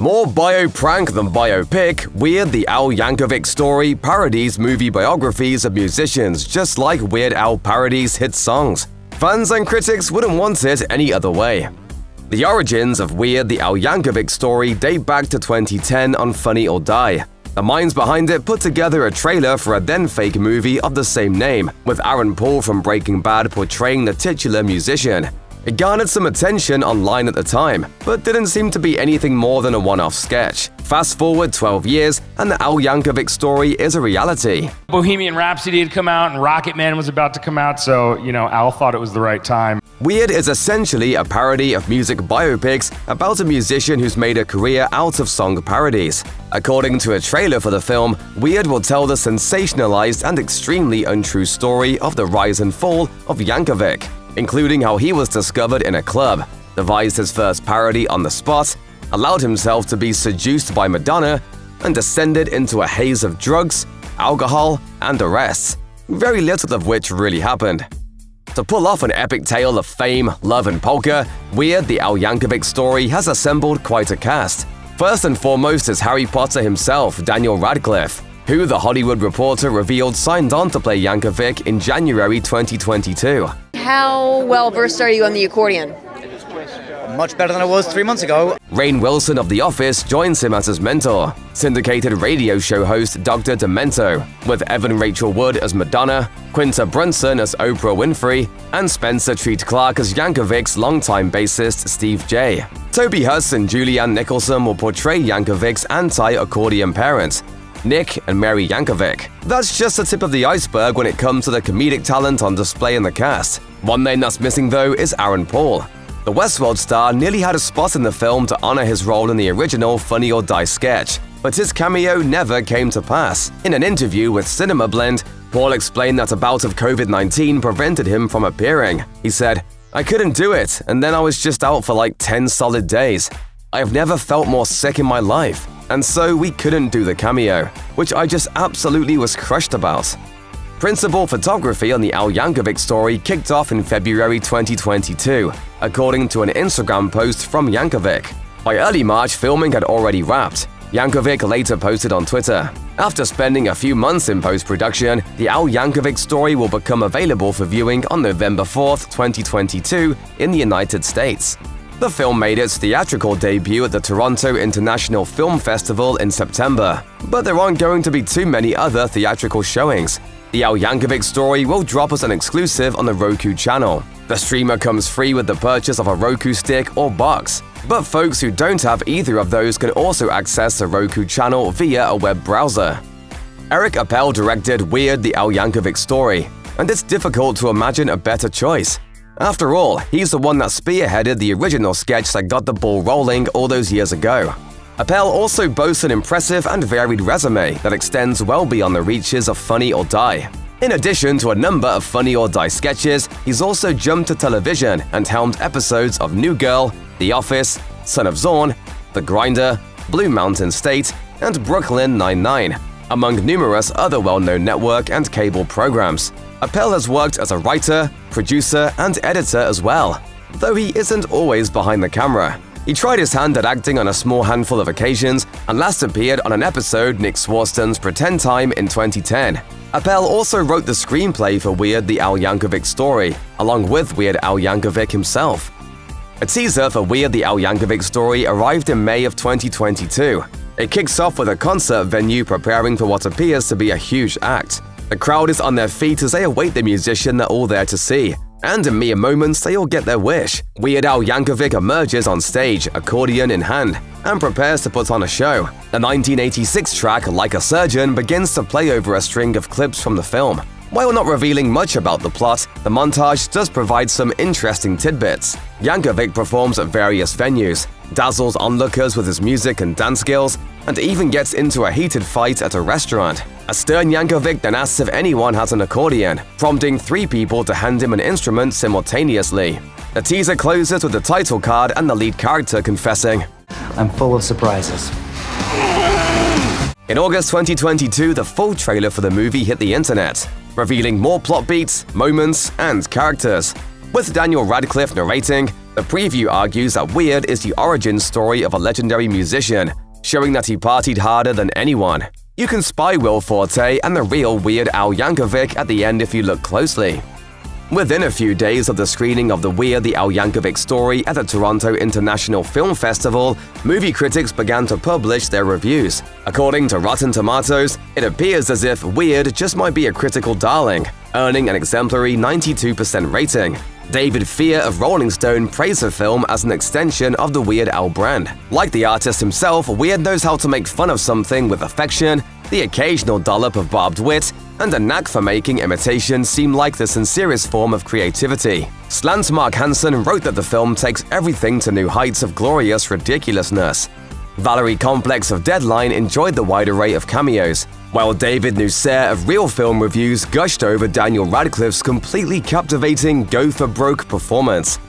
More bio-prank than biopic, Weird the Al Yankovic Story parodies movie biographies of musicians just like Weird Al parodies hit songs. Fans and critics wouldn't want it any other way. The origins of Weird the Al Yankovic Story date back to 2010 on Funny or Die. The minds behind it put together a trailer for a then-fake movie of the same name, with Aaron Paul from Breaking Bad portraying the titular musician. It garnered some attention online at the time, but didn't seem to be anything more than a one-off sketch. Fast forward 12 years, and the Al Yankovic Story is a reality. Bohemian Rhapsody had come out, and Rocket Man was about to come out, so, Al thought it was the right time. Weird is essentially a parody of music biopics about a musician who's made a career out of song parodies. According to a trailer for the film, Weird will tell the sensationalized and extremely untrue story of the rise and fall of Yankovic, including how he was discovered in a club, devised his first parody on the spot, allowed himself to be seduced by Madonna, and descended into a haze of drugs, alcohol, and arrests, very little of which really happened. To pull off an epic tale of fame, love, and polka, Weird the Al Yankovic Story has assembled quite a cast. First and foremost is Harry Potter himself, Daniel Radcliffe, who The Hollywood Reporter revealed signed on to play Yankovic in January 2022. How well versed are you on the accordion? Much better than I was 3 months ago. Rainn Wilson of The Office joins him as his mentor. Syndicated radio show host Dr. Demento, with Evan Rachel Wood as Madonna, Quinta Brunson as Oprah Winfrey, and Spencer Treat Clark as Yankovic's longtime bassist Steve J. Toby Huss and Julianne Nicholson will portray Yankovic's anti-accordion parents, Nick and Mary Yankovic. That's just the tip of the iceberg when it comes to the comedic talent on display in the cast. One name that's missing though is Aaron Paul. The Westworld star nearly had a spot in the film to honor his role in the original Funny or Die sketch, but his cameo never came to pass. In an interview with Cinema Blend, Paul explained that a bout of COVID-19 prevented him from appearing. He said, "I couldn't do it, and then I was just out for like 10 solid days. I have never felt more sick in my life, and so we couldn't do the cameo, which I just absolutely was crushed about." Principal photography on the Al Yankovic Story kicked off in February 2022, according to an Instagram post from Yankovic. By early March, filming had already wrapped. Yankovic later posted on Twitter, "After spending a few months in post-production, the Al Yankovic Story will become available for viewing on November 4th, 2022 in the United States." The film made its theatrical debut at the Toronto International Film Festival in September, but there aren't going to be too many other theatrical showings. The Al Yankovic Story will drop as an exclusive on the Roku channel. The streamer comes free with the purchase of a Roku stick or box, but folks who don't have either of those can also access the Roku channel via a web browser. Eric Appel directed Weird the Al Yankovic Story, and it's difficult to imagine a better choice. After all, he's the one that spearheaded the original sketch that got the ball rolling all those years ago. Appel also boasts an impressive and varied resume that extends well beyond the reaches of Funny or Die. In addition to a number of Funny or Die sketches, he's also jumped to television and helmed episodes of New Girl, The Office, Son of Zorn, The Grinder, Blue Mountain State, and Brooklyn Nine-Nine, among numerous other well-known network and cable programs. Appel has worked as a writer, producer, and editor as well, though he isn't always behind the camera. He tried his hand at acting on a small handful of occasions and last appeared on an episode Nick Swarton's Pretend Time in 2010. Appel also wrote the screenplay for Weird the Al Yankovic Story, along with Weird Al Yankovic himself. A teaser for Weird the Al Yankovic Story arrived in May of 2022. It kicks off with a concert venue preparing for what appears to be a huge act. The crowd is on their feet as they await the musician they're all there to see. And in mere moments, they all get their wish. Weird Al Yankovic emerges on stage, accordion in hand, and prepares to put on a show. The 1986 track, Like a Surgeon, begins to play over a string of clips from the film. While not revealing much about the plot, the montage does provide some interesting tidbits. Yankovic performs at various venues, dazzles onlookers with his music and dance skills, and even gets into a heated fight at a restaurant. A stern Yankovic then asks if anyone has an accordion, prompting 3 people to hand him an instrument simultaneously. The teaser closes with the title card and the lead character confessing, "I'm full of surprises." In August 2022, the full trailer for the movie hit the internet, revealing more plot beats, moments, and characters. With Daniel Radcliffe narrating, the preview argues that Weird is the origin story of a legendary musician, showing that he partied harder than anyone. You can spy Will Forte and the real Weird Al Yankovic at the end if you look closely. Within a few days of the screening of the Weird the Al Yankovic Story at the Toronto International Film Festival, movie critics began to publish their reviews. According to Rotten Tomatoes, it appears as if Weird just might be a critical darling, earning an exemplary 92% rating. David Fear of Rolling Stone praised the film as an extension of the Weird Al brand. Like the artist himself, Weird knows how to make fun of something with affection, the occasional dollop of barbed wit, and a knack for making imitations seem like the sincerest form of creativity. Slant Mark Hansen wrote that the film takes everything to new heights of glorious ridiculousness. Valerie Complex of Deadline enjoyed the wide array of cameos, while David Nusser of Real Film Reviews gushed over Daniel Radcliffe's completely captivating go-for-broke performance.